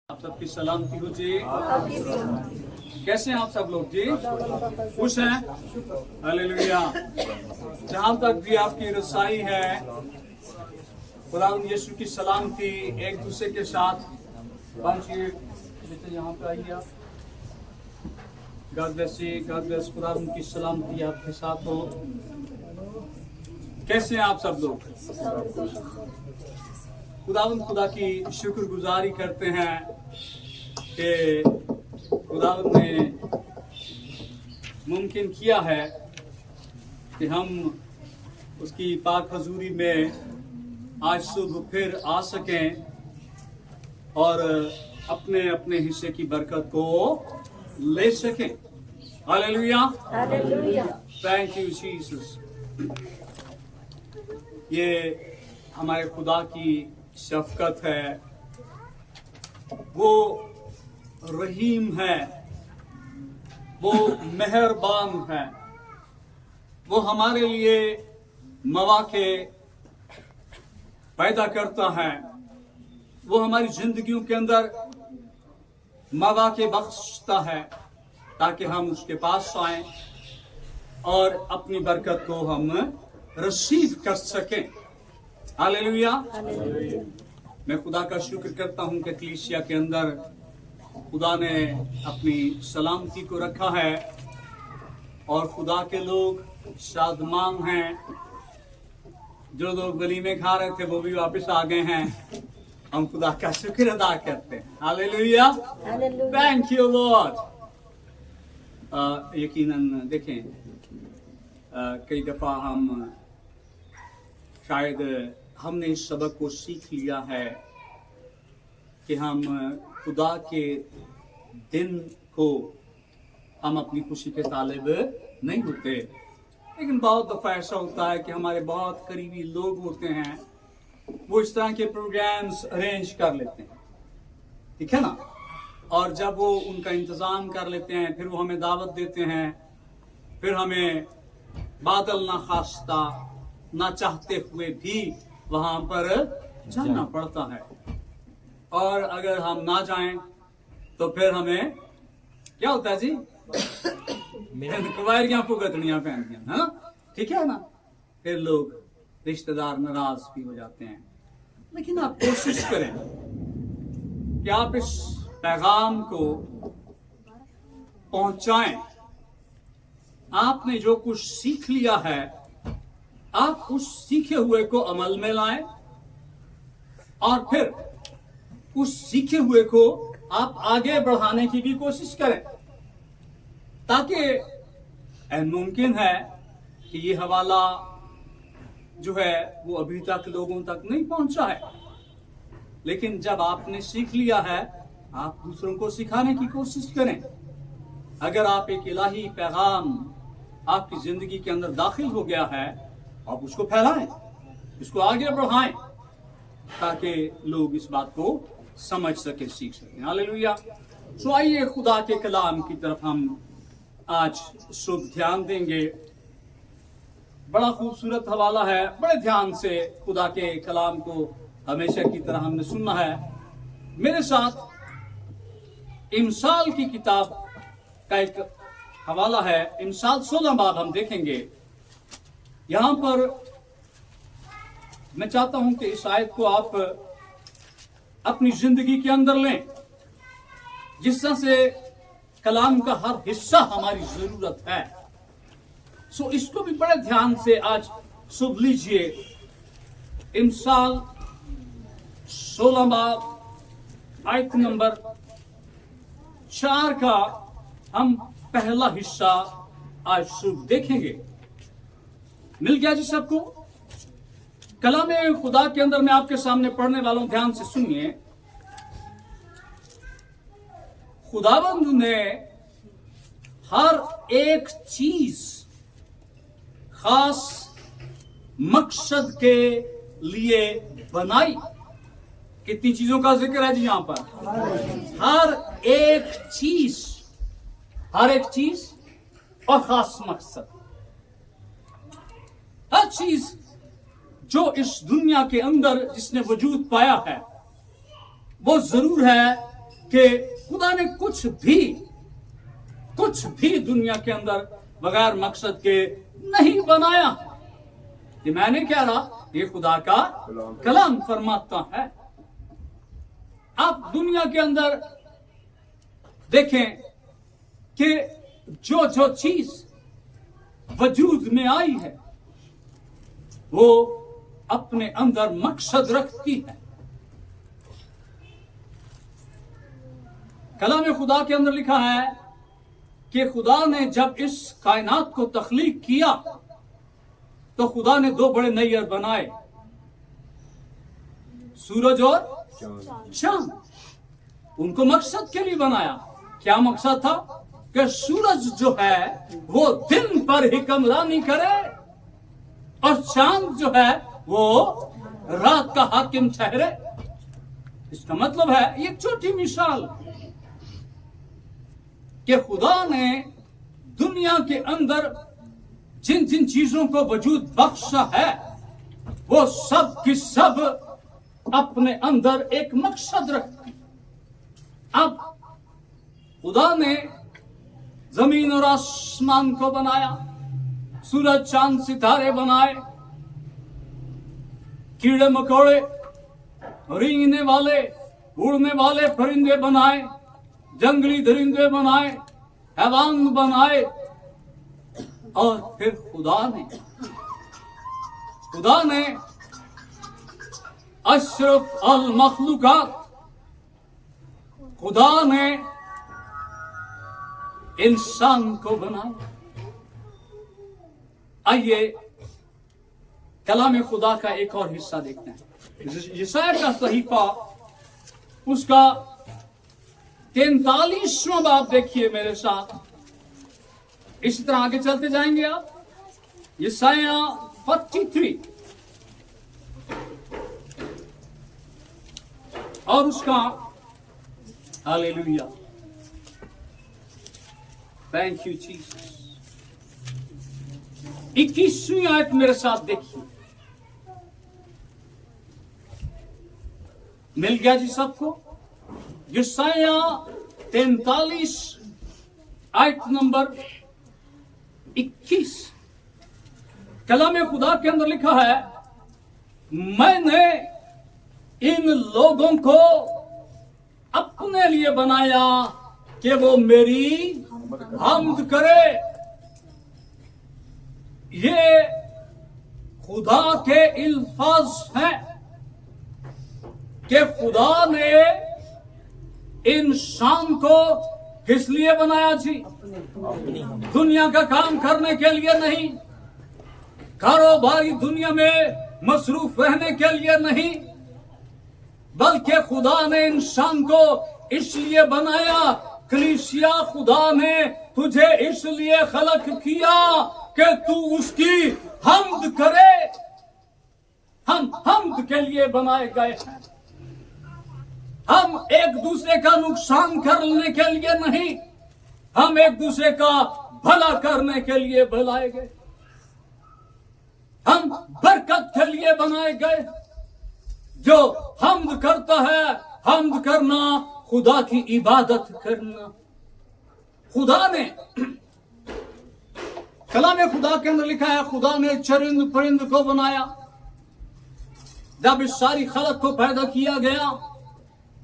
आप सबकी सलामती हो जी। कैसे हैं आप सब लोग जी? खुश हैं? हालेलुया। जहां तक भी आपकी रसाई है, खुदावंद यीशु की सलामती एक दूसरे के साथ पहुंचिए। यहाँ पे आइए आप। God bless you, God bless. खुदावंद की सलामती आपके साथ हो। कैसे हैं आप सब लोग? खुदा की शुक्रगुजारी करते हैं कि खुदावंद ने मुमकिन किया है कि हम उसकी पाक हजूरी में आज सुबह फिर आ सकें और अपने अपने हिस्से की बरकत को ले सकें। Hallelujah, thank you Jesus. ये हमारे खुदा की शफकत है, वो रहीम है, वो मेहरबान है, वो हमारे लिए मौके पैदा करता है, वो हमारी जिंदगियों के अंदर मौके बख्शता है ताकि हम उसके पास आएं और अपनी बरकत को हम रिसीव कर सकें। हालेलुया। मैं खुदा का शुक्र करता हूं कि कलीसिया के अंदर खुदा ने अपनी सलामती को रखा है और खुदा के लोग शादमान हैं। जो लोग वलीमे खा रहे थे वो भी वापस आ गए हैं। हम खुदा का शुक्र अदा करते हैं। Hallelujah, thank you Lord. यकीनन देखें, कई दफा हम शायद हमने इस सबक को सीख लिया है कि हम खुदा के दिन को हम अपनी खुशी के तालिब नहीं होते, लेकिन बहुत दफा ऐसा होता है कि हमारे बहुत करीबी लोग होते हैं, वो इस तरह के प्रोग्राम्स अरेंज कर लेते हैं, ठीक है ना। और जब वो उनका इंतजाम कर लेते हैं, फिर वो हमें दावत देते हैं, फिर हमें बादल ना खास्ता ना चाहते हुए भी वहां पर जाना पड़ता है। और अगर हम ना जाएं तो फिर हमें क्या होता है जी? कवायरियां भुगतनियां पैंदियां, है ना, ठीक है ना। फिर लोग रिश्तेदार नाराज भी हो जाते हैं। लेकिन आप कोशिश करें कि आप इस पैगाम को पहुंचाएं। आपने जो कुछ सीख लिया है, आप उस सीखे हुए को अमल में लाएं और फिर उस सीखे हुए को आप आगे बढ़ाने की भी कोशिश करें, ताकि मुमकिन है कि ये हवाला जो है वो अभी तक लोगों तक नहीं पहुंचा है। लेकिन जब आपने सीख लिया है, आप दूसरों को सिखाने की कोशिश करें। अगर आप एक इलाही पैगाम आपकी जिंदगी के अंदर दाखिल हो गया है, आप उसको फैलाएं, इसको आगे बढ़ाएं, ताकि लोग इस बात को समझ सके, सीख सके। हालेलुया। तो आइए खुदा के कलाम की तरफ हम आज शुभ ध्यान देंगे। बड़ा खूबसूरत हवाला है, बड़े ध्यान से खुदा के कलाम को हमेशा की तरह हमने सुनना है। मेरे साथ इमसाल की किताब का एक हवाला है। इमसाल 16 बाब हम देखेंगे। यहां पर मैं चाहता हूं कि इस आयत को आप अपनी जिंदगी के अंदर लें, जिस तरह से कलाम का हर हिस्सा हमारी जरूरत है। सो इसको भी बड़े ध्यान से आज सुन लीजिए। इमसाल 16 बाब आयत नंबर 4 का हम पहला हिस्सा आज सुबह देखेंगे। मिल गया जी सबको? कलाम खुदा के अंदर मैं आपके सामने पढ़ने वाला हूं, ध्यान से सुनिए। खुदावंद ने हर एक चीज खास मकसद के लिए बनाई। कितनी चीजों का जिक्र है जी यहां पर? हर एक चीज हर एक चीज और खास मकसद। हर चीज जो इस दुनिया के अंदर जिसने वजूद पाया है, वो जरूर है कि खुदा ने कुछ भी दुनिया के अंदर बगैर मकसद के नहीं बनाया। ये मैं नहीं कह रहा, ये खुदा का कलाम फरमाता है। आप दुनिया के अंदर देखें कि जो चीज वजूद में आई है वो अपने अंदर मकसद रखती है। कलाम खुदा के अंदर लिखा है कि खुदा ने जब इस कायनात को तख्लीक किया तो खुदा ने दो बड़े नैयर बनाए, सूरज और चांद। उनको मकसद के लिए बनाया। क्या मकसद था? कि सूरज जो है वो दिन पर हुक्मरानी करे और चांद जो है वो रात का हाकिम ठहरे। इसका मतलब है, ये छोटी मिसाल, कि खुदा ने दुनिया के अंदर जिन जिन चीजों को वजूद बख्शा है वो सब की सब अपने अंदर एक मकसद रखती। अब खुदा ने जमीन और आसमान को बनाया, सूरज चांद सितारे बनाए, कीड़े मकोड़े, रेंगने वाले उड़ने वाले परिंदे बनाए, जंगली दरिंदे बनाए, हैवान बनाए। और फिर खुदा ने अशरफ अल मखलूकात, खुदा ने इंसान को बनाया। आइए कलाम खुदा का एक और हिस्सा देखते हैं। यशाया का सहीफा उसका 43वां बाब देखिए मेरे साथ। इसी तरह आगे चलते जाएंगे आप। यशाया 43 और उसका हालेलुया, थैंक यू जीसस, 21वीं आयत मेरे साथ देखिए। मिल गया जी सबको? यशाया 43 आयत नंबर 21। कलाम खुदा के अंदर लिखा है, मैंने इन लोगों को अपने लिए बनाया कि वो मेरी हम्द करे। ये खुदा के अल्फाज हैं कि खुदा ने इंसान को किस लिए बनाया जी? दुनिया का काम करने के लिए नहीं, कारोबारी दुनिया में मसरूफ रहने के लिए नहीं, बल्कि खुदा ने इंसान को इसलिए बनाया। कलीसिया, खुदा ने तुझे इसलिए खलक किया कि तू उसकी हम्द करे। हम हम्द के लिए बनाए गए हैं। हम एक दूसरे का नुकसान करने के लिए नहीं, हम एक दूसरे का भला करने के लिए बनाए गए। हम बरकत के लिए बनाए गए। जो हम्द करता है, हम्द करना खुदा की इबादत करना। खुदा ने कलाम खुदा के अंदर लिखा है, खुदा ने चरिंद परिंद को बनाया। जब इस सारी खलक को पैदा किया गया,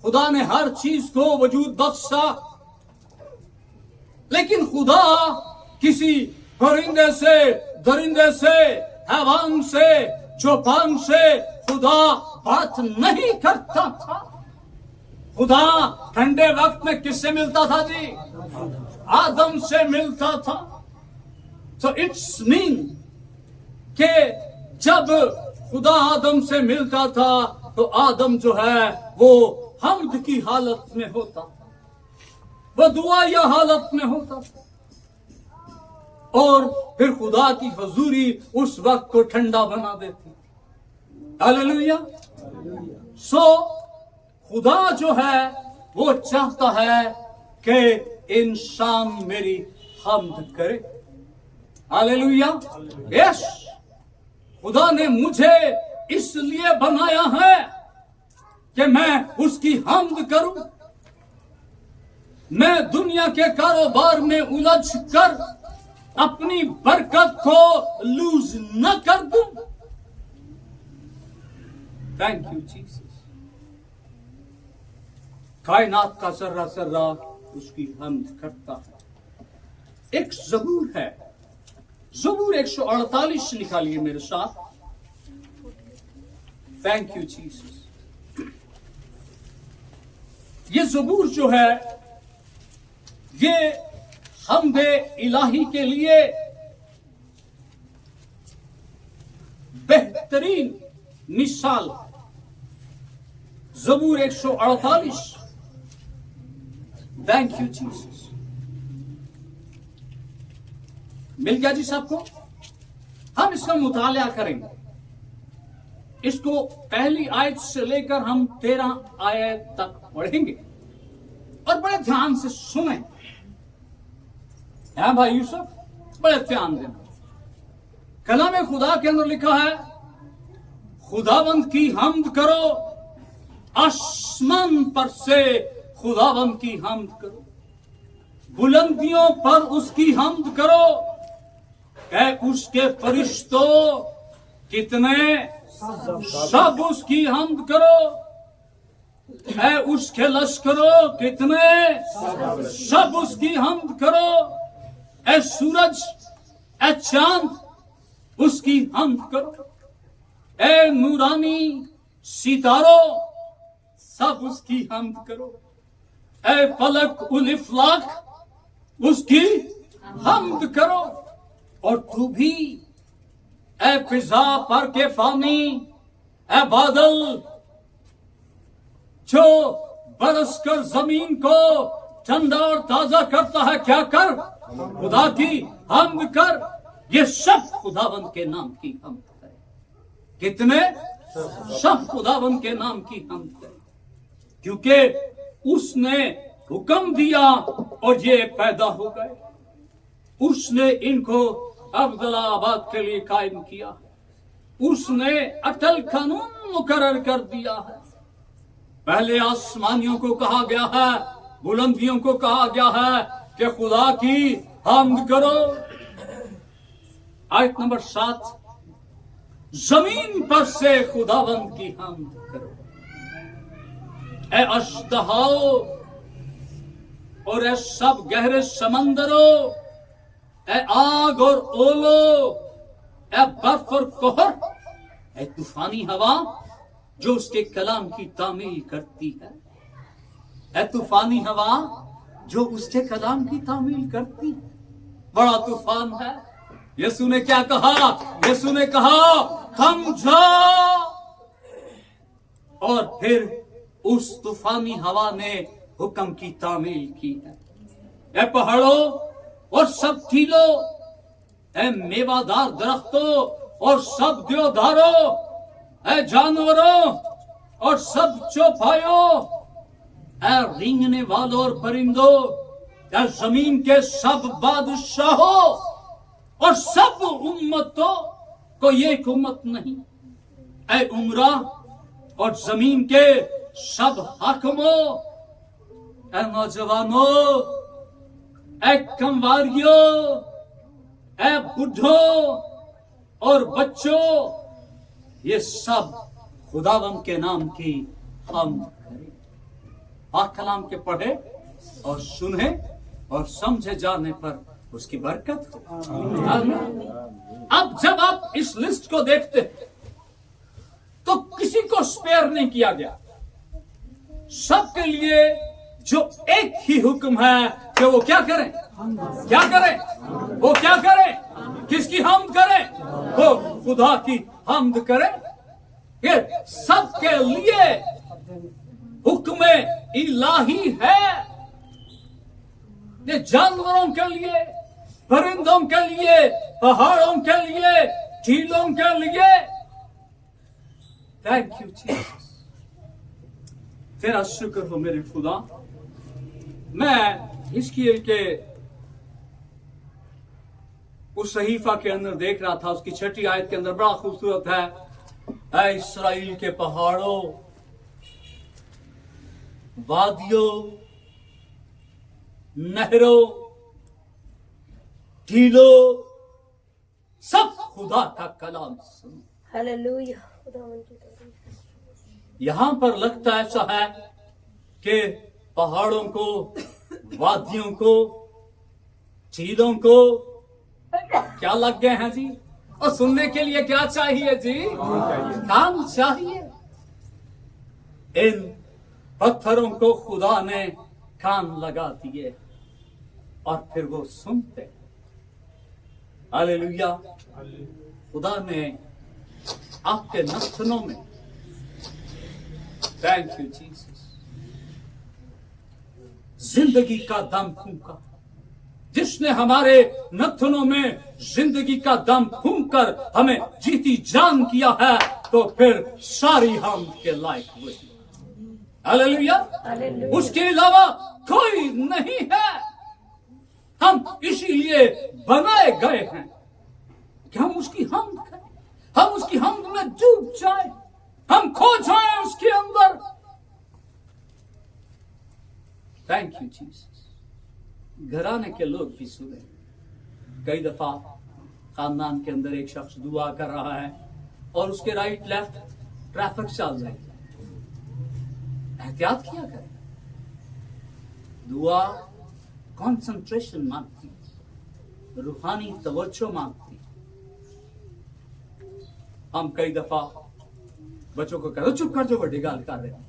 खुदा ने हर चीज को वजूद बख्शा। लेकिन खुदा किसी परिंदे से, दरिंदे से, हैवान से, चौपान से खुदा बात नहीं करता था। खुदा ठंडे वक्त में किससे मिलता था जी? आदम से मिलता था। तो इट्स मीन कि जब खुदा आदम से मिलता था तो आदम जो है वो हम्द की हालत में होता, वो दुआया हालत में होता, और फिर खुदा की हजूरी उस वक्त को ठंडा बना देती। हालेलुया। सो खुदा जो है वो चाहता है कि इंसान मेरी हम्द करे। हालेलुया। यस, खुदा ने मुझे इसलिए बनाया है कि मैं उसकी हम्द करूं। मैं दुनिया के कारोबार में उलझ कर अपनी बरकत को लूज न कर दूं। Thank you Jesus. कायनात का जर्रा जर्रा उसकी हम्द करता है। एक ज़बूर है, ज़बूर 148 निकालिए मेरे साथ। Thank you Jesus. ये ज़बूर जो है ये हम्दे इलाही के लिए बेहतरीन मिसाल। ज़बूर 148। Thank you Jesus. मिल गया जी सबको? हम इसका मुताला करेंगे। इसको पहली आयत से लेकर हम 13 आयत तक पढ़ेंगे और बड़े ध्यान से सुने। है भाई यूसुफ, बड़े ध्यान देना। कलाम खुदा के अंदर लिखा है, खुदावंद की हम्द करो, आसमान पर से खुदावंद की हम्द करो, बुलंदियों पर उसकी हम्द करो। ऐ उसके फरिश्तों कितने सब उसकी हम्द करो। ऐ उसके लश्करों कितने सब उसकी हम्द करो। ऐ सूरज, ऐ चांद उसकी हम्द करो। ऐ नूरानी सितारों सब उसकी हम्द करो। ऐ फलक उल इफलाक उसकी हम्द करो। और तू भी ऐ फिजा पर के फानी, ऐ बादल जो बरस कर जमीन को ठंडा और ताजा करता है, क्या कर? खुदा की हम्द कर। ये सब खुदावंद के नाम की हम्द करे। कितने? सब खुदावंद के नाम की हम्द करे, क्योंकि उसने हुक्म दिया और ये पैदा हो गए। उसने इनको अब्दुल्लाबाद के लिए कायम किया। उसने अटल कानून मुकर्रर कर दिया है। पहले आसमानियों को कहा गया है, बुलंदियों को कहा गया है कि खुदा की हम्द करो। आयत नंबर 7, जमीन पर से खुदावंद की हम्द करो। ऐ अश्तहाओ और ऐ सब गहरे समंदरों, ऐ आग और ओलो, ऐ बर्फ और कोहर, ऐ तूफानी हवा जो उसके कलाम की तामील करती है। ऐ तूफानी हवा जो उसके कलाम की तामील करती है। बड़ा तूफान है। यीशु ने क्या कहा? यीशु ने कहा थम जाओ, और फिर उस तूफानी हवा ने हुक्म की तामील की है। ऐ पहाड़ों और सब टीलों, ऐ मेवादार दरख्तों और सब देवदारों, ऐ जानवरों और सब चौपायों, ऐ रेंगने वालों और परिंदों, ऐ जमीन के सब बादशाहों और सब उम्मतों को ये एक उम्मत नहीं, ऐ उमरा और जमीन के सब हाकिमों, ऐ नौजवानों, ऐ कमवारियों, ऐ बुढ़ों और बच्चों, ये सब खुदावंद के नाम की हम्द करें। पाक कलाम के पढ़े और सुने और समझे जाने पर उसकी बरकत हो। अब जब आप इस लिस्ट को देखते हैं तो किसी को स्पेयर नहीं किया गया। सबके लिए जो एक ही हुक्म है कि वो क्या करें? क्या करें? वो क्या करें? किसकी हम्द करें? वो खुदा की हम्द करें। ये सबके लिए हुक्म इलाही है। ये जानवरों के लिए, परिंदों के लिए, पहाड़ों के लिए, झीलों के लिए। Thank you Jesus. तेरा शुक्र हो मेरे खुदा। मैं हिजकीएल के उस सहीफा के अंदर देख रहा था, उसकी 6ठी आयत के अंदर बड़ा खूबसूरत है, ऐ इस्राएल के पहाड़ों, वादियों, नहरों, टीलों, सब खुदा का कलाम सुनो। हालेलुया, खुदावन की तारीफ। यहां पर लगता ऐसा है कि पहाड़ों को, वादियों को, झीलों को क्या लग गए हैं जी? और सुनने के लिए क्या चाहिए जी? कान चाहिए। इन पत्थरों को खुदा ने कान लगा दिए और फिर वो सुनते। हालेलुया। खुदा ने आपके नथनों में, थैंक यू जीसस, जिंदगी का दम फूंका। जिसने हमारे नथनों में जिंदगी का दम फूंक कर हमें जीती जान किया है, तो फिर सारी हम के लायक हुए। हालेलुया। उसके अलावा कोई नहीं है। हम इसीलिए बनाए गए हैं कि हम उसकी हमद करें, हम उसकी हमद में डूब जाए, हम खो जाए उसके अंदर। Thank you Jesus. घराने के लोग भी सुने। कई दफा खानदान के अंदर एक शख्स दुआ कर रहा है और उसके राइट लेफ्ट ट्रैफिक चल रही है, एहतियात किया करें। दुआ कंसंट्रेशन मांगती, रूहानी तवज्जो मांगती। हम कई दफा बच्चों को करो चुप कर जो, बड़ी गाल कर रहे हैं,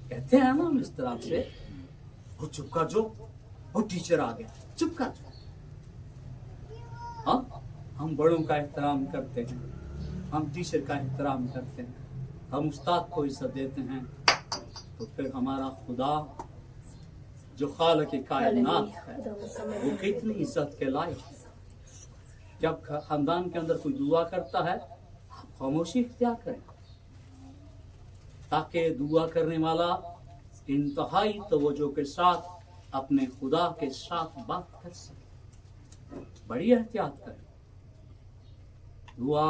कहते हैं ना हम इस तरह से, वो चुप कर जो, वो टीचर आ गया, चुप कर जो। हाँ, हम बड़ों का एहतराम करते हैं, हम टीचर का एहतराम करते हैं, हम उस्ताद को इज्जत देते हैं, तो फिर हमारा खुदा जो खालिक कायनात है वो कितनी इज्जत के लायक है। जब खानदान के अंदर कोई दुआ करता है, आप खामोशी इख्तियार करें ताकि दुआ करने वाला इंतहाई तवज्जो के साथ अपने खुदा के साथ बात कर सके। बड़ी एहतियात करें। दुआ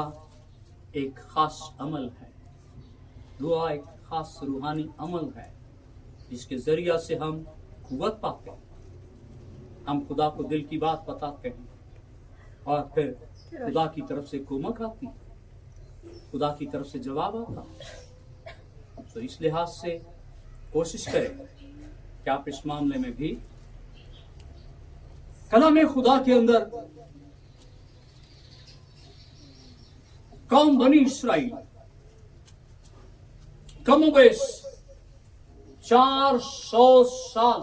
एक खास अमल है, दुआ एक खास रूहानी अमल है जिसके जरिया से हम कुव्वत पाते हैं, हम खुदा को दिल की बात बताते हैं और फिर खुदा की तरफ से कुमक आती है, खुदा की तरफ से जवाब आता है। तो इस लिहाज से कोशिश करें कि आप इस मामले में भी कलाम खुदा के अंदर कौम बनी इस्राइल कमोबेश 400 साल,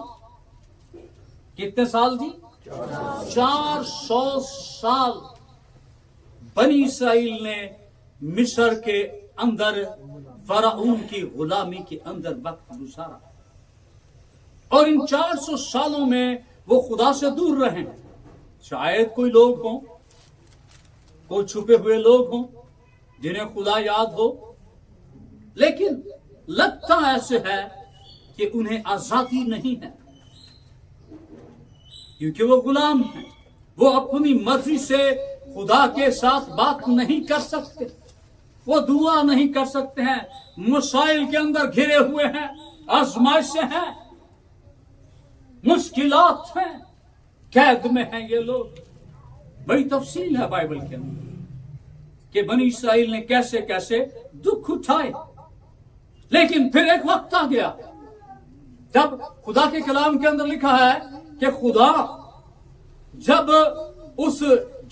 कितने साल जी? 400 साल बनी इस्राइल ने मिस्र के अंदर फराऊन की गुलामी के अंदर वक्त गुजारा और इन 400 सालों में वो खुदा से दूर रहे। शायद कोई लोग हों, कोई छुपे हुए लोग हों जिन्हें खुदा याद हो, लेकिन लगता ऐसे है कि उन्हें आजादी नहीं है, क्योंकि वो गुलाम हैं। वो अपनी मर्जी से खुदा के साथ बात नहीं कर सकते, वो दुआ नहीं कर सकते हैं, मसाइल के अंदर घिरे हुए हैं, आजमाइशें हैं, मुश्किलात हैं, कैद में हैं ये लोग। बड़ी तफसील है बाइबल के अंदर कि बनी इस्राइल ने कैसे कैसे दुख उठाए। लेकिन फिर एक वक्त आ गया जब खुदा के कलाम के अंदर लिखा है कि खुदा जब उस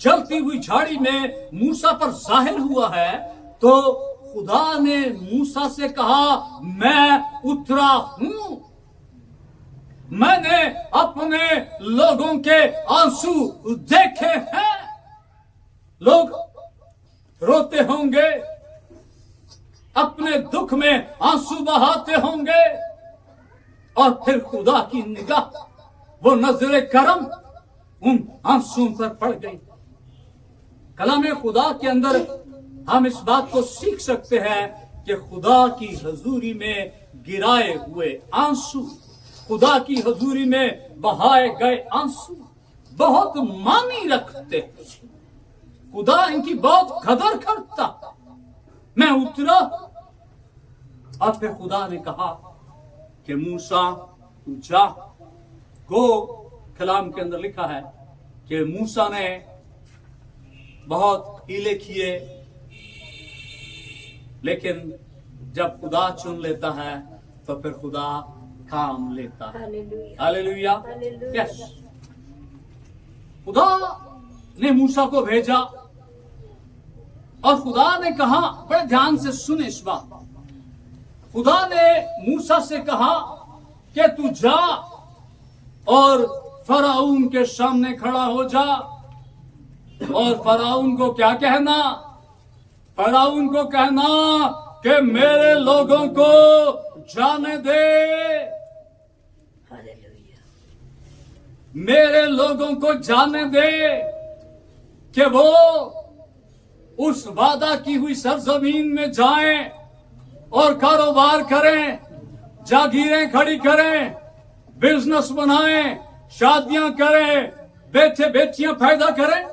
जलती हुई झाड़ी में मूसा पर जाहिर हुआ है, तो खुदा ने मूसा से कहा, मैं उतरा हूं, मैंने अपने लोगों के आंसू देखे हैं। लोग रोते होंगे, अपने दुख में आंसू बहाते होंगे, और फिर खुदा की निगाह, वो नजरे करम उन आंसुओं पर पड़ गई। कलाम खुदा के अंदर हम इस बात को सीख सकते हैं कि खुदा की हजूरी में गिराए हुए आंसू खुदा की हजूरी में बहाए गए आंसू बहुत मानी रखते, खुदा इनकी बहुत कदर करता। मैं उतरा और फिर खुदा ने कहा कि मूसा तू जा। गो कलाम के अंदर लिखा है कि मूसा ने बहुत हीले किए, लेकिन जब खुदा चुन लेता है तो फिर खुदा काम लेता है। हालेलुया। यस, खुदा ने मूसा को भेजा और खुदा ने कहा, बड़े ध्यान से सुन इस बात, खुदा ने मूसा से कहा कि तू जा और फराउन के सामने खड़ा हो जा और फराउन को क्या कहना, फराउन को कहना कि मेरे लोगों को जाने दे, मेरे लोगों को जाने दे कि वो उस वादा की हुई सरजमीन में जाएं और कारोबार करें, जागीरें खड़ी करें, बिजनेस बनाएं, शादियां करें, बेटे बेटियां पैदा करें।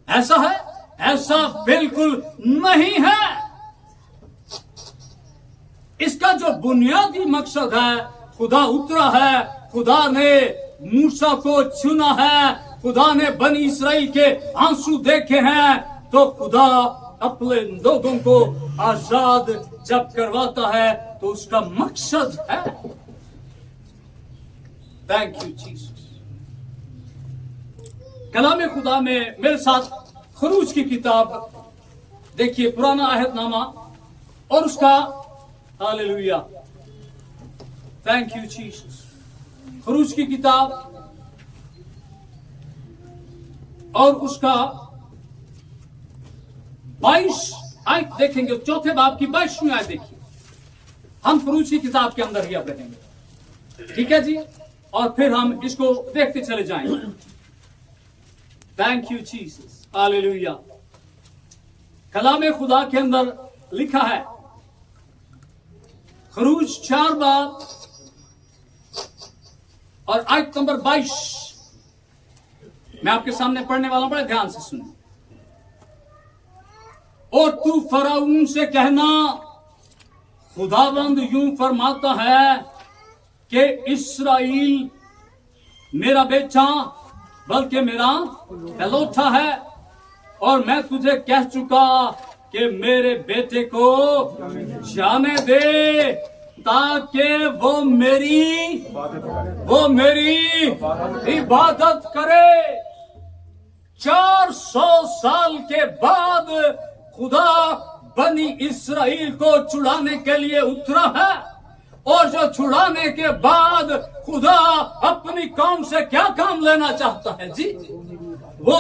ऐसा है? ऐसा बिल्कुल नहीं है। इसका जो बुनियादी मकसद है, खुदा उतरा है, खुदा ने मूसा को चुना है, खुदा ने बनी इस्राएल के आंसू देखे हैं, तो खुदा अपने लोगों को आजाद जब करवाता है तो उसका मकसद है। Thank you Jesus. कलाम खुदा में मेरे साथ खरूज की किताब देखिए, पुराना अहदनामा और उसका, हालेलुया, थैंक यू जीसस, खरूज की किताब और उसका 22 आयत देखेंगे, चौथे बाब की 22वीं आयत देखिए। हम खरूज की किताब के अंदर ही अब रहेंगे, ठीक है जी, और फिर हम इसको देखते चले जाएंगे। Thank you Jesus, hallelujah. कलाम खुदा के अंदर लिखा है, खरूज 4 बाब और आयत नंबर 22 मैं आपके सामने पढ़ने वाला हूं, बड़े ध्यान से सुनिए। और तू फराउन से कहना, खुदावंद यूं फरमाता है कि इस्राएल मेरा बेटा बल्कि मेरा पहलौठा है, और मैं तुझे कह चुका कि मेरे बेटे को जाने दे ताकि वो मेरी इबादत करे। 400 साल के बाद खुदा बनी इस्राएल को छुड़ाने के लिए उतरा है, और जो छुड़ाने के बाद खुदा अपनी कौम से क्या काम लेना चाहता है जी? वो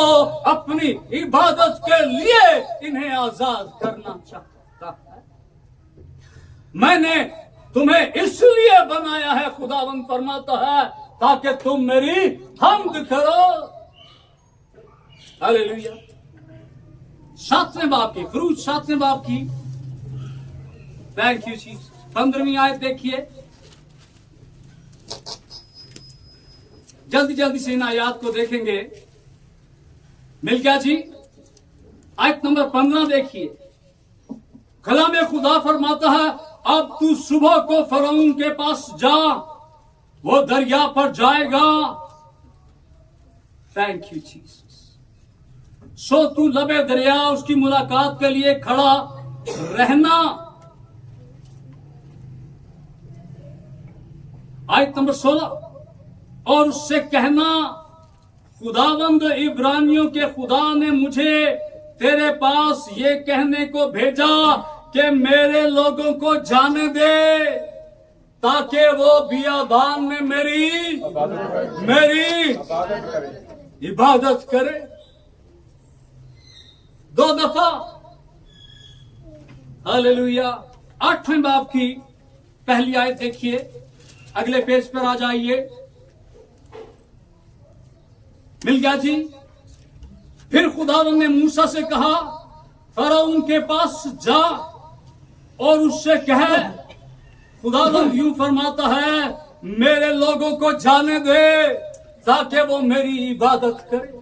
अपनी इबादत के लिए इन्हें आजाद करना चाहता है। मैंने तुम्हें इसलिए बनाया है, खुदावंद फरमाता है, ताकि तुम मेरी हम्द करो। हालेलुया। 7वें बाब की, खरूज 7वें बाब की, थैंक यू जीसस, 15वीं आयत देखिए। जल्दी जल्दी से इन आयात को देखेंगे। मिल गया जी? आयत नंबर 15 देखिए। कलाम खुदा फरमाता है, अब तू सुबह को फरौन के पास जा, वो दरिया पर जाएगा। Thank you Jesus. सो तू लबे दरिया उसकी मुलाकात के लिए खड़ा रहना। आयत नंबर 16, और उससे कहना, खुदावंद इब्रानियों के खुदा ने मुझे तेरे पास ये कहने को भेजा कि मेरे लोगों को जाने दे ताकि वो बियाबान में मेरी इबादत करे। 2 दफा। हालेलुया। 8वें बाब की पहली आयत देखिए, अगले पेज पर आ जाइए। मिल गया जी? फिर खुदावंद ने मूसा से कहा, फरौन के पास जा और उससे कह, खुदावंद यूं फरमाता है, मेरे लोगों को जाने दे ताकि वो मेरी इबादत करे।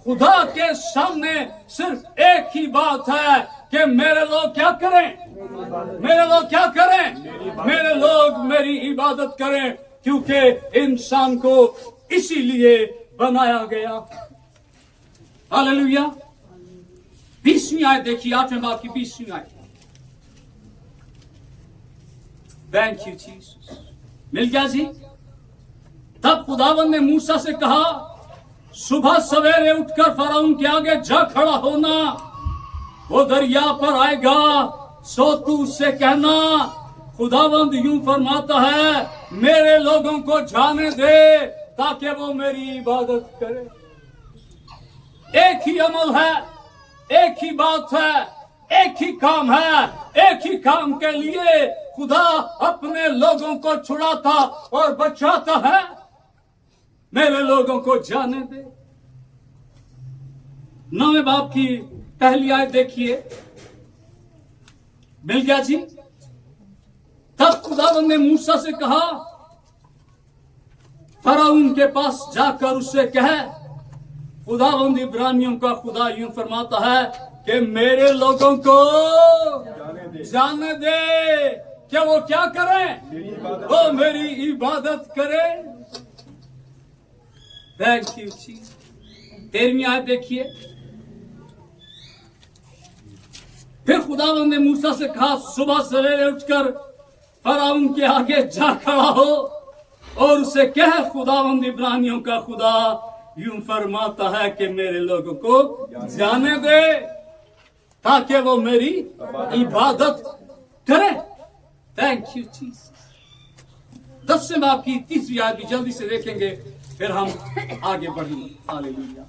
खुदा के सामने सिर्फ एक ही बात है कि मेरे लोग क्या करें, मेरे लोग क्या करें, मेरे लोग मेरी इबादत करें, क्योंकि इंसान को इसीलिए बनाया गया। हालेलुया। 20वीं आयत देखिए, 8वें बाब की 20वीं आयत। Thank you Jesus. मिल गया जी। तब खुदावन ने मूसा से कहा, सुबह सवेरे उठकर फराउन के आगे जा खड़ा होना, वो दरिया पर आएगा, सो तू उससे कहना, खुदावंद यूं फरमाता है, मेरे लोगों को जाने दे ताकि वो मेरी इबादत करे। एक ही अमल है, एक ही बात है, एक ही काम है। एक ही काम के लिए खुदा अपने लोगों को छुड़ाता और बचाता है। मेरे लोगों को जाने दे। 9वें बाब की पहली आयत देखिए। मिल गया जी। तब खुदावंद ने मूसा से कहा, फराउन के पास जाकर उससे कहे, खुदावंद इब्रानियों का खुदा यूं फरमाता है कि मेरे लोगों को जाने दे कि वो क्या करें, वो मेरी इबादत करें। थैंक यू जी। 13वीं आयत देखिए। फिर खुदावंद ने मूसा से कहा, सुबह सवेरे उठकर फराउन के आगे जा खड़ा हो और उसे कह, खुदावंद इब्रानियों का खुदा यूं फरमाता है कि मेरे लोगों को जाने दे ताकि वो मेरी इबादत करें। Thank you Jesus. 10वें बाब की 3री आयत भी जल्दी से देखेंगे, फिर हम आगे बढ़ेंगे। हालेलुया।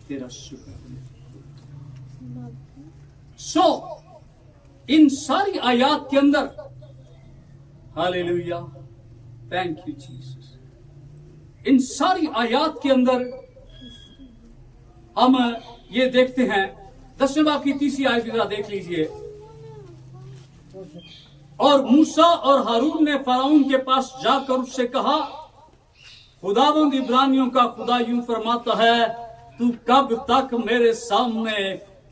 तेरा शुक्र। इन सारी आयात के अंदर, हालेलुया, थैंक यू जीसस, इन सारी आयात के अंदर हम ये देखते हैं। 10वें बाब की 3री आयत जरा देख लीजिए। और मूसा और हारून ने फराउन के पास जाकर उससे कहा, खुदावंद इब्रानियों का खुदा यूं फरमाता है, तू कब तक मेरे सामने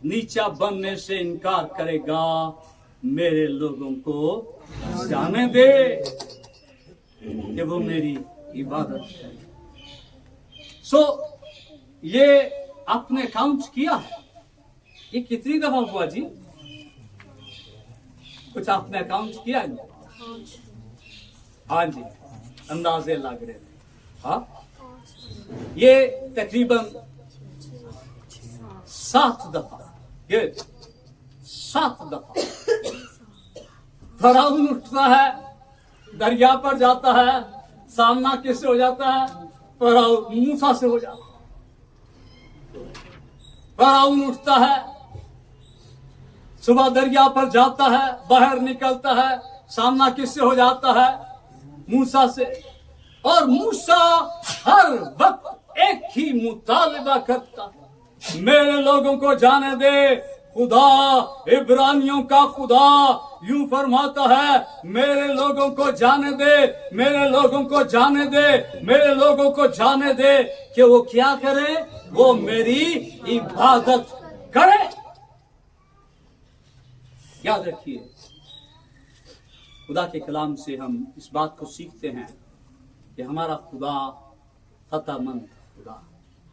नीचा बनने से इनकार करेगा, मेरे लोगों को जाने दे कि वो मेरी इबादत करें। ये आपने काउंट किया है, ये कितनी दफा हुआ जी? कुछ आपने अकाउंट किया है? हाँ जी, अंदाजे लग रहे थे। हाँ, ये तकरीबन 7 दफा, ये 7 दफा फराउन उठता है, दरिया पर जाता है, सामना किससे हो जाता है? फराउन मूसा से हो जाता है। फराउन उठता है, सुबह दरिया पर जाता है, बाहर निकलता है, सामना किससे हो जाता है? मूसा से। और मूसा हर वक्त एक ही मुतालिबा करता है, मेरे लोगों को जाने दे। खुदा इब्रानियों का खुदा यूं फरमाता है, मेरे लोगों को जाने दे, मेरे लोगों को जाने दे, मेरे लोगों को जाने दे कि वो क्या करे? वो मेरी इबादत करे। याद रखिए, खुदा के कलाम से हम इस बात को सीखते हैं कि हमारा खुदा फतहमंद खुदा,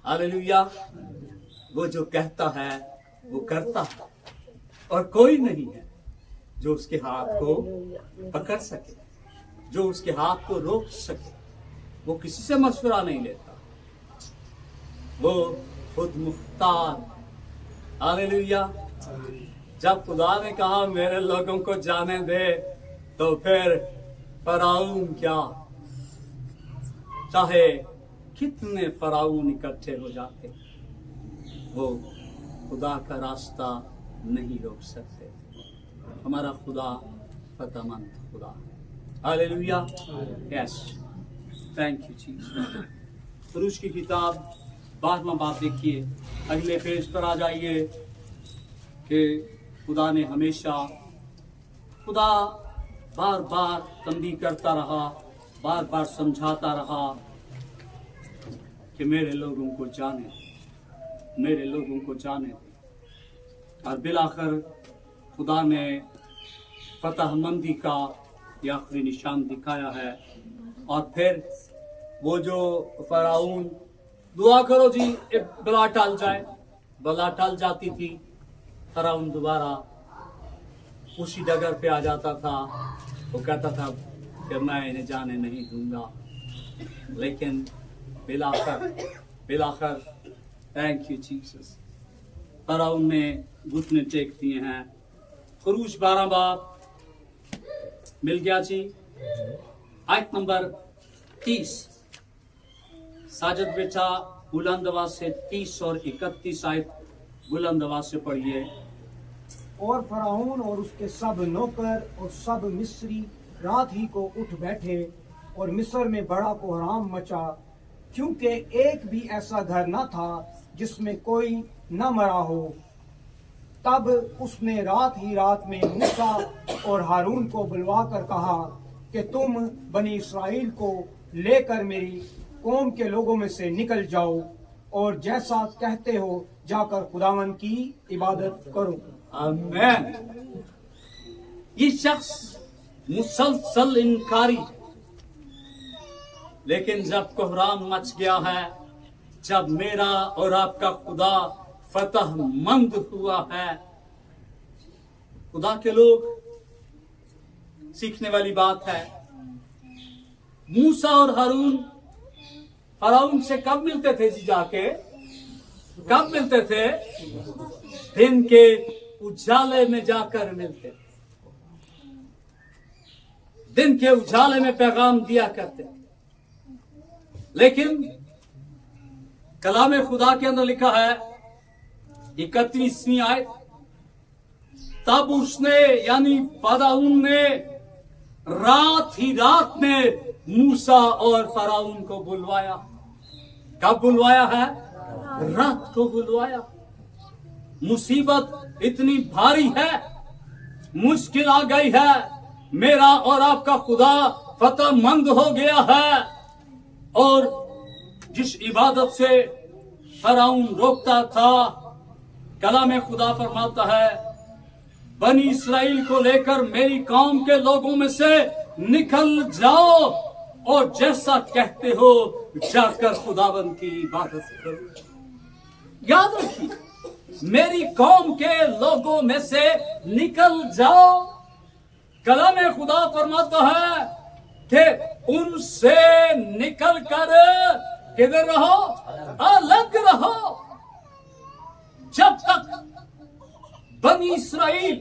हालेलुया, वो जो कहता है वो करता है, और कोई नहीं है जो उसके हाथ को पकड़ सके, जो उसके हाथ को रोक सके। वो किसी से मशवरा नहीं लेता, वो खुद मुख्तार, हालेलुया। जब खुदा ने कहा मेरे लोगों को जाने दे, तो फिर फराउन क्या, चाहे कितने फराउन इकट्ठे हो जाते, वो खुदा का रास्ता नहीं रोक सकते। हमारा खुदा फतहमंद खुदा, hallelujah, yes, thank you Jesus. पुरुष की किताब 12वां बाब देखिए, अगले पेज पर आ जाइए कि खुदा ने हमेशा खुदा बार बार तंबीह करता रहा, बार बार समझाता रहा कि मेरे लोगों को जाने, मेरे लोगों को जाने। और बिलाखिर खुदा ने फतहमंदी का ये आखिरी निशान दिखाया है। और फिर वो जो फराउन, दुआ करो जी बला टल जाए, बला टल जाती थी, फराउन दोबारा उसी डगर पे आ जाता था। वो कहता था कि मैं इन्हें जाने नहीं दूंगा। लेकिन बिलाखिर थैंक यू जीसस, फराउन ने घुटने टेक दिए हैं। खरूज 12 बाब मिल गया जी। आयत नंबर 30। साजिद बेटा बुलंद आवाज से 30 और 31 आयत बुलंद आवाज से पढ़िए। और फराउन और उसके सब नौकर और सब मिस्री रात ही को उठ बैठे और मिस्र में बड़ा कोहराम मचा, क्योंकि एक भी ऐसा घर न था जिसमें कोई न मरा हो। तब उसने रात ही रात में मूसा और हारून को बुलवा कर कहा कि तुम बनी इस्राएल को लेकर मेरी कौम के लोगों में से निकल जाओ और जैसा कहते हो जाकर खुदावन की इबादत करो। आमीन। ये शख्स मुसलसल इनकारी, लेकिन जब कोहराम मच गया है, जब मेरा और आपका खुदा फतहमंद हुआ है, खुदा के लोग सीखने वाली बात है। मूसा और हारून फराउन से कब मिलते थे जी? जाके कब मिलते थे? दिन के उजाले में जाकर मिलते, दिन के उजाले में पैगाम दिया करते। लेकिन कलाम खुदा के अंदर लिखा है 31वीं आयत, तब उसने यानी फराउन ने रात ही रात में मूसा और फराउन को बुलवाया। कब बुलवाया है? रात को बुलवाया। मुसीबत इतनी भारी है, मुश्किल आ गई है, मेरा और आपका खुदा फतहमंद हो गया है। और जिस इबादत से फराउन रोकता था, कलाम खुदा फरमाता है बनी इस्राएल को लेकर मेरी कौम के लोगों में से निकल जाओ और जैसा कहते हो जाकर खुदावन की इबादत करो। याद रखिए, मेरी कौम के लोगों में से निकल जाओ। कलाम खुदा फरमाता है कि उनसे निकल कर किधर रहो? अलग रहो। जब तक बनी इस्राएल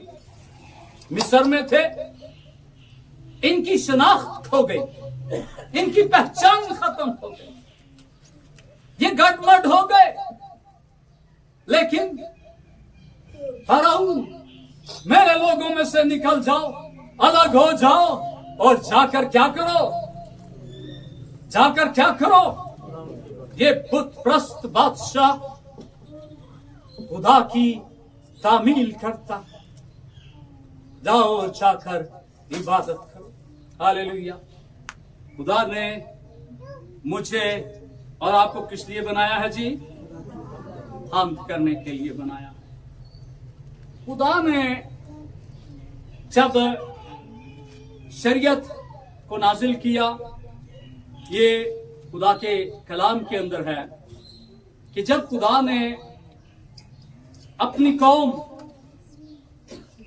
मिस्र में थे, इनकी शनाख्त खो गई, इनकी पहचान खत्म हो गई, ये गड़बड़ हो गए। लेकिन फराउन मेरे लोगों में से निकल जाओ, अलग हो जाओ और जाकर क्या करो? जाकर क्या करो? ये बुत प्रस्त बादशाह खुदा की तामील करता, जाओ और जाकर इबादत करो। हालेलुया। खुदा ने मुझे और आपको किस लिए बनाया है जी? हम करने के लिए बनाया। खुदा ने जब शरीयत को नाजिल किया, ये खुदा के कलाम के अंदर है कि जब खुदा ने अपनी कौम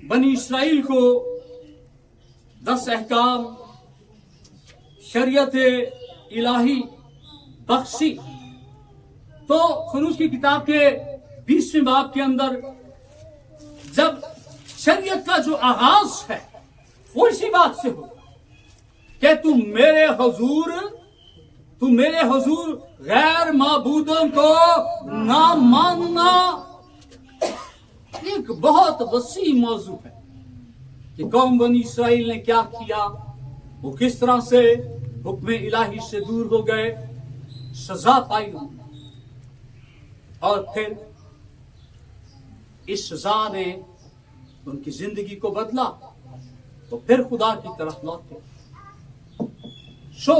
बनी इस्राएल को 10 अहकाम शरीयत इलाही बख्शी, तो खुरूज की किताब के 20वें बाब के अंदर जब शरीयत का जो आगाज है वो इसी बात से हो कि तुम मेरे हुजूर गैर माबूदों को ना मानना। एक बहुत वसी मौजू है कि कौम बनी इस्राएल ने क्या किया, वो किस तरह से हुक्म इलाही से दूर हो गए, सजा पाई और फिर इस सजा ने उनकी जिंदगी को बदला। तो फिर खुदा की तरफ लौटे। सो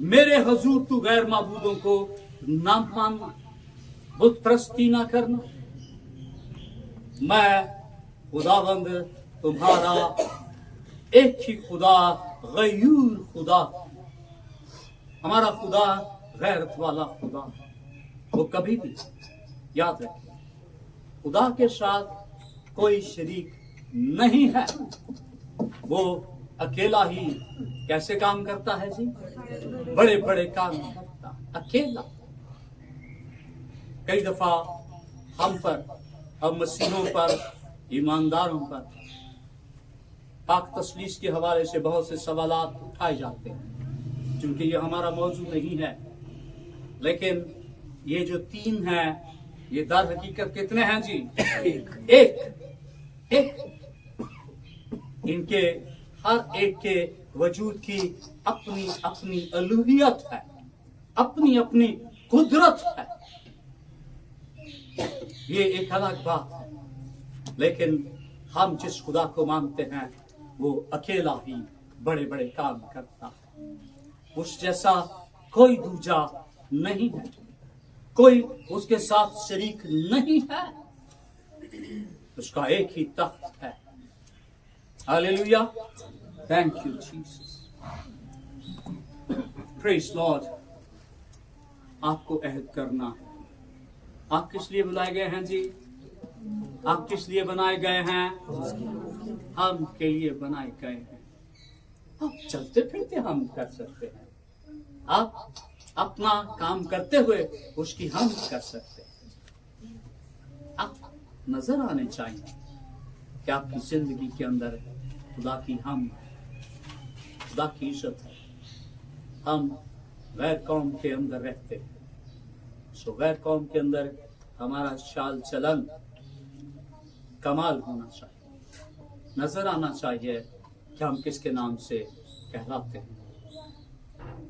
मेरे हजूर तू गैर माबूदों को ना मानना, बुत परस्ती ना करना। मैं खुदाबंद तुम्हारा एक ही खुदा, गयूर खुदा, हमारा खुदा गैरत वाला खुदा। वो कभी भी याद रखिए, खुदा के साथ कोई शरीक नहीं है। वो अकेला ही कैसे काम करता है जी? बड़े बड़े काम करता अकेला। कई दफा हम पर, हम मसीहों पर, ईमानदारों पर पाक तस्लीस के हवाले से बहुत से सवालात उठाए जाते हैं, क्योंकि ये हमारा मौजू नहीं है। लेकिन ये जो 3 हैं, ये दर हकीकत कितने हैं जी? एक। इनके हर एक के वजूद की अपनी अपनी अलूहियत है, अपनी अपनी कुदरत है। ये एक अलग बात है। लेकिन हम जिस खुदा को मानते हैं वो अकेला ही बड़े बड़े काम करता है। उस जैसा कोई दूजा नहीं है, कोई उसके साथ शरीक नहीं है। उसका एक ही तख्त है। Hallelujah, thank you Jesus, praise Lord. आपको अहद करना है। आप किस लिए बुलाए गए हैं जी? आप किस लिए बनाए गए हैं? हम के लिए बनाए गए हैं। आप चलते फिरते हम कर सकते हैं, आप अपना काम करते हुए उसकी हम कर सकते हैं। आप नजर आने चाहिए कि आपकी जिंदगी के अंदर खुदा की हम, खुदा की इज्जत है। हम गैर कौम के अंदर रहते हैं, सो गैर कौम के अंदर हमारा चाल चलन कमाल होना चाहिए। नजर आना चाहिए कि हम किसके नाम से कहलाते हैं।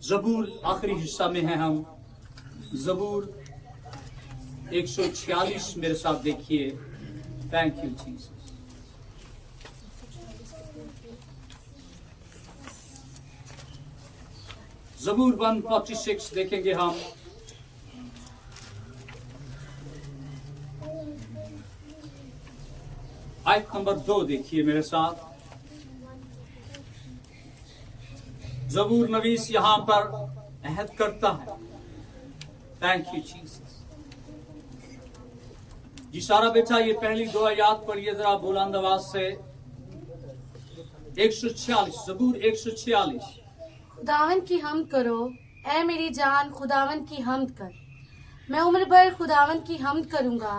जबूर आखिरी हिस्सा में है हम। जबूर 146 मेरे साथ देखिए। Thank you Jesus. जबूर 146 देखेंगे हम। आयत नंबर 2 देखिए मेरे साथ। जबूर नवीस यहां पर अहद करता है। Thank you Jesus. जी सारा बेटा, ये पहली 2 आयत पढ़िए जरा बुलंद आवाज से। 146 जबूर 146। खुदावन की हमद करो, ऐ मेरी जान खुदावन की हमद कर। मैं उम्र भर खुदावन की हमद करूंगा।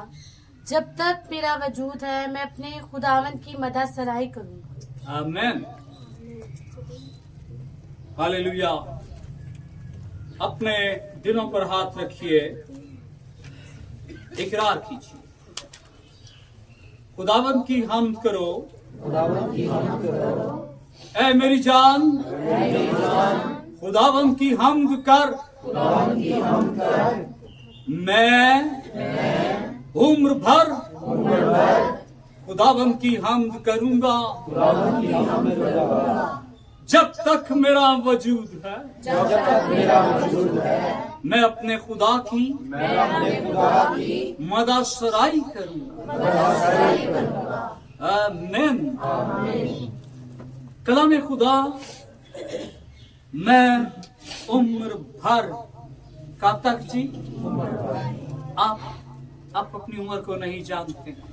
जब तक मेरा वजूद है मैं अपने खुदावन की मदह सराई करूंगा। आमीन, हालेलुया। अपने दिलों पर हाथ रखिए, इकरार कीजिए। खुदावन की हमद करो, ऐ मेरी जान खुदावन की हमद कर। मैं उम्र भर खुदावन की हमद करूंगा। जब तक मेरा वजूद है, मैं अपने खुदा की मदह सराई करूंगा। आमीन। कलाम खुदा, मैं उम्र भर का तक जी। आप अपनी उम्र को नहीं जानते हैं,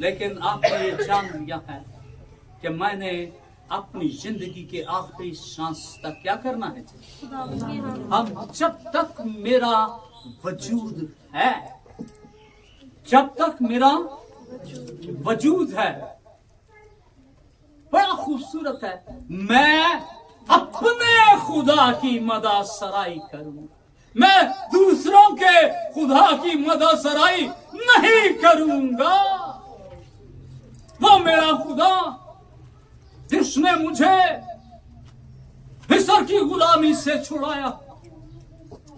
लेकिन आपने ये जान लिया है कि मैंने अपनी जिंदगी के आखिरी सांस तक क्या करना है जी? हम जब तक मेरा वजूद है, जब तक मेरा वजूद है, बड़ा खूबसूरत है, मैं अपने खुदा की मदह सराई करूंगा। मैं दूसरों के खुदा की मदह सराई नहीं करूंगा। वो मेरा खुदा जिसने मुझे मिस्र की गुलामी से छुड़ाया,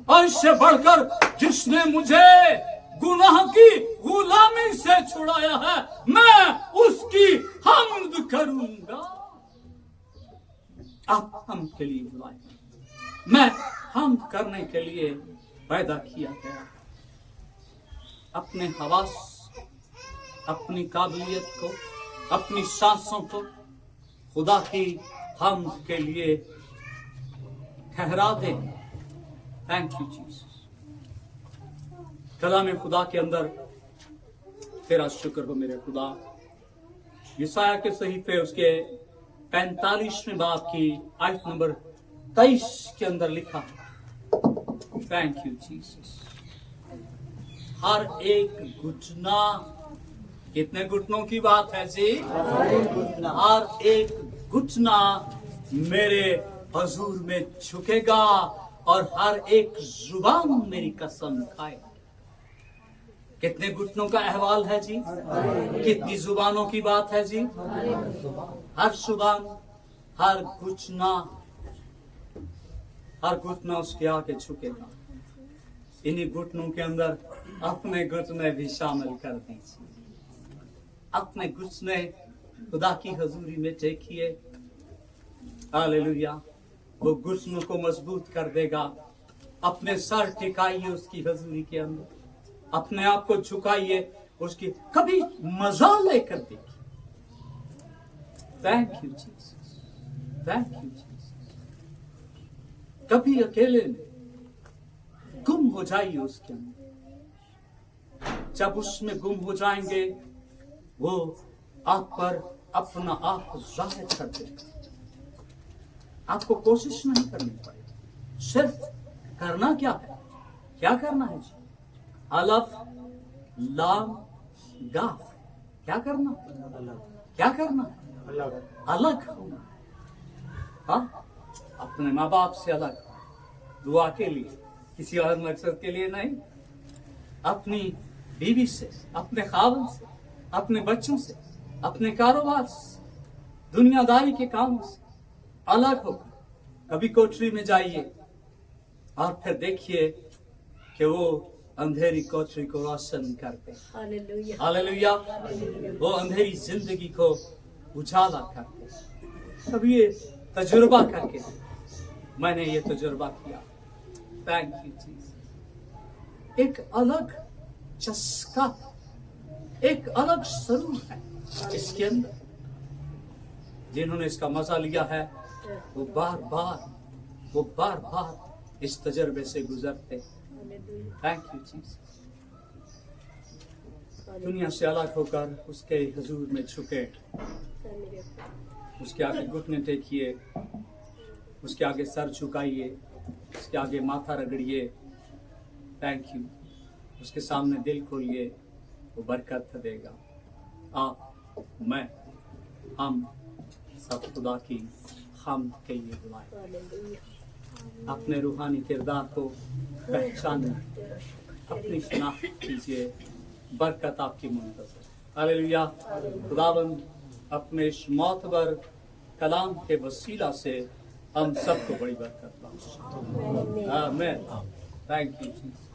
और इससे बढ़कर जिसने मुझे गुनाह की गुलामी से छुड़ाया है, मैं उसकी हम्द करूंगा। आप हम के लिए बुलाए, मैं हम करने के लिए पैदा किया गया। अपने हवास, अपनी काबिलियत को, अपनी सांसों को खुदा की हम के लिए ठहरा दे। Thank you Jesus. कलाम खुदा के अंदर तेरा शुक्र हो मेरे खुदा। यशायाह के सहीफे उसके 45वें बाब की आयत नंबर 23 के अंदर लिखा, थैंक यू जीसस। हर एक घुटना, कितने घुटनों की बात है जी? हर एक घुटना मेरे हजूर में झुकेगा और हर एक जुबान मेरी कसम खाएगा। कितने घुटनों का अहवाल है जी? कितनी जुबानों की बात है जी? हर जुबान, हर घुटना उसके आगे झुकेगा। इन्हीं घुटनों के अंदर अपने घुटने भी शामिल कर दीजिए। अपने घुटने खुदा की हजूरी में टेकिए। हालेलुया। वो घुटनों को मजबूत कर देगा। अपने सर टिकाइए उसकी हजूरी के अंदर, अपने आप को झुकाइए, उसकी कभी मजा लेकर देखिए। Thank you Jesus, thank you Jesus. कभी अकेले में गुम हो जाइए उसके अंदर। जब उसमें गुम हो जाएंगे, वो आप पर अपना आप जाहिर कर देगा। आपको कोशिश नहीं करनी पड़ेगी, सिर्फ करना क्या है? क्या करना है जी? अलफ लाम गाफ। क्या करना? क्या करना है? अलग होना। हाँ, अपने माँ बाप से अलग, दुआ के लिए, किसी और मकसद के लिए नहीं। अपनी बीवी से, अपने खावंद से, अपने बच्चों से, अपने कारोबार से, दुनियादारी के कामों से अलग होकर कभी कोठरी में जाइए और फिर देखिए कि वो अंधेरी कोठरी को रोशन करते। Hallelujah, hallelujah. वो अंधेरी जिंदगी को उजाला करते। कभी ये तजुर्बा करके, मैंने ये तजुर्बा किया। Thank you Jesus. एक अलग चस्का, एक अलग सुरूर है इसके अंदर। जिन्होंने इसका मजा लिया है, वो बार बार इस तजर्बे से गुजरते। Thank you Jesus. दुनिया से अलग होकर उसके हुजूर में झुके, उसके आगे घुटने टेकिए, उसके आगे सर झुकाइए, उसके आगे माथा रगड़िए। Thank you. उसके सामने दिल खोलिए, वो बरकत देगा। आप, मैं, हम सब खुदा की हम के लिए बुलाए। अपने रूहानी किरदार को पहचाने, अपनी शनाख्त कीजिए। बरकत आपकी मुंतज़र। हालेलुया। खुदावंद अपने इस मोतबर कलाम के वसीला से हम सबको बड़ी बरकत बख्शे। आमीन। Thank you Jesus.